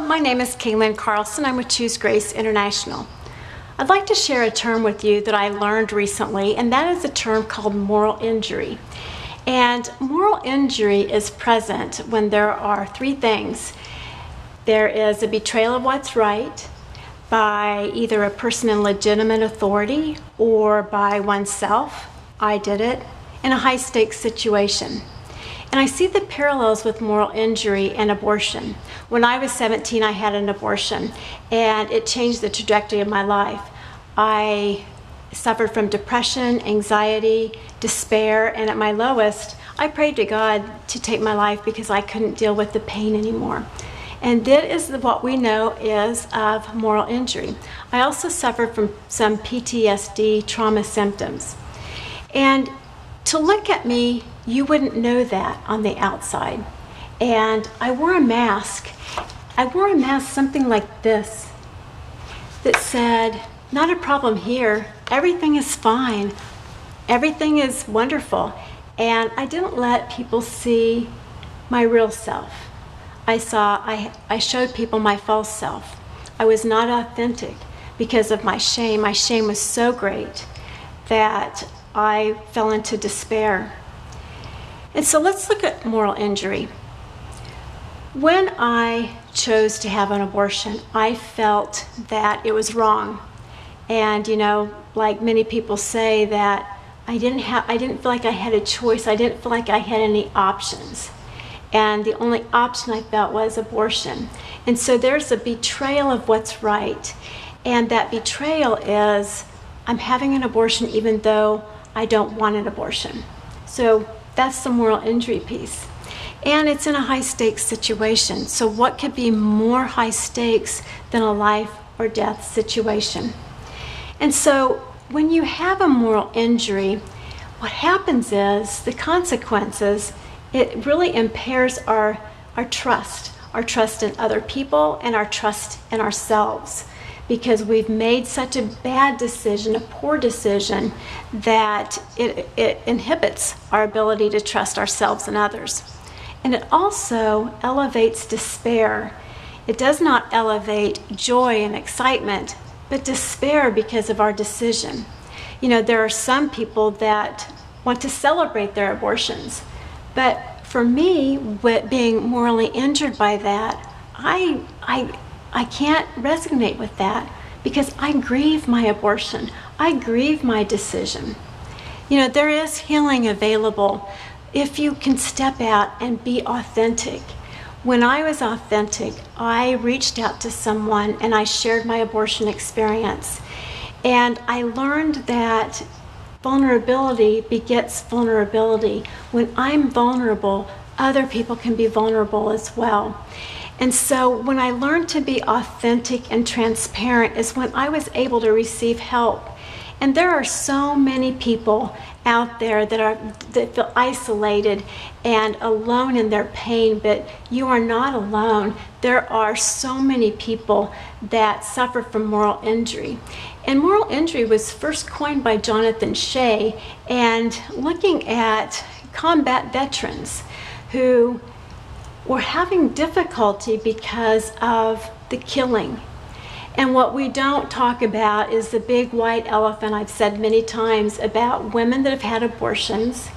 my name is Kaylin Carlson. I'm with Choose Grace International. I'd like to share a term with you that I learned recently, and that is a term called moral injury. And moral injury is present when there are three things. There is a betrayal of what's right by either a person in legitimate authority or by oneself. I did it in a high-stakes situation. And I see the parallels with moral injury and abortion. When I was 17, I had an abortion, and it changed the trajectory of my life. I suffered from depression, anxiety, despair, and at my lowest, I prayed to God to take my life because I couldn't deal with the pain anymore. And that is what we know is of moral injury. I also suffered from some PTSD trauma symptoms. And to look at me, you wouldn't know that on the outside. And I wore a mask. I wore a mask something like this that said, not a problem here. Everything is fine. Everything is wonderful. And I didn't let people see my real self. I showed people my false self. I was not authentic because of my shame. My shame was so great that I fell into despair. And so let's look at moral injury. When I chose to have an abortion, I felt that it was wrong. And like many people say, that I didn't feel like I had a choice. I didn't feel like I had any options. And the only option I felt was abortion. And so there's a betrayal of what's right. And that betrayal is, I'm having an abortion even though I don't want an abortion. So that's the moral injury piece. And it's in a high stakes situation. So what could be more high stakes than a life or death situation? And so when you have a moral injury, what happens is the consequences, it really impairs our trust in other people and our trust in ourselves, because we've made such a bad decision, a poor decision, that it inhibits our ability to trust ourselves and others. And it also elevates despair. It does not elevate joy and excitement, but despair because of our decision. There are some people that want to celebrate their abortions, but for me, being morally injured by that, I can't resonate with that because I grieve my abortion. I grieve my decision. There is healing available if you can step out and be authentic. When I was authentic, I reached out to someone and I shared my abortion experience. And I learned that vulnerability begets vulnerability. When I'm vulnerable, other people can be vulnerable as well. And so when I learned to be authentic and transparent is when I was able to receive help. And there are so many people out there that feel isolated and alone in their pain, but you are not alone. There are so many people that suffer from moral injury. And moral injury was first coined by Jonathan Shea, and looking at combat veterans who were having difficulty because of the killing. And what we don't talk about is the big white elephant I've said many times about women that have had abortions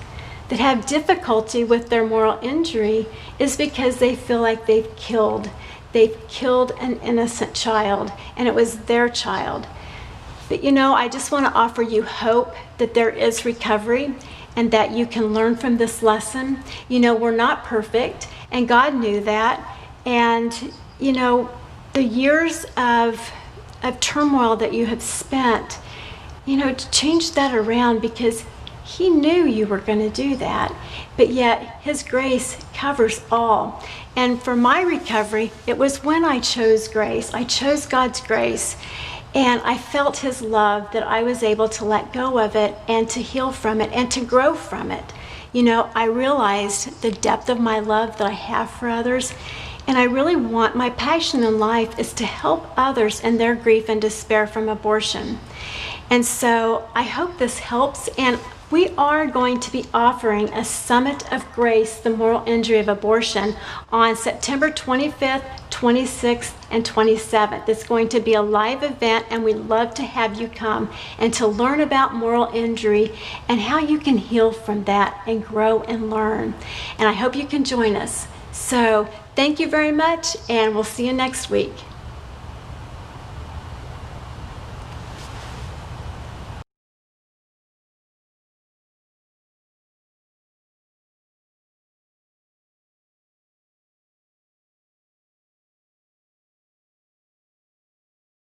that have difficulty with their moral injury is because they feel like they've killed an innocent child, and it was their child. But I just want to offer you hope that there is recovery and that you can learn from this lesson. We're not perfect, and God knew that. And the years of turmoil that you have spent, to change that around, because He knew you were going to do that, but yet His grace covers all. And for my recovery, it was when I chose grace. I chose God's grace, and I felt His love, that I was able to let go of it and to heal from it and to grow from it. I realized the depth of my love that I have for others. And I really want, my passion in life is to help others in their grief and despair from abortion. And so I hope this helps. And we are going to be offering a Summit of Grace, the Moral Injury of Abortion, on September 25th, 26th, and 27th. It's going to be a live event, and we'd love to have you come and to learn about moral injury and how you can heal from that and grow and learn. And I hope you can join us. So thank you very much, and we'll see you next week.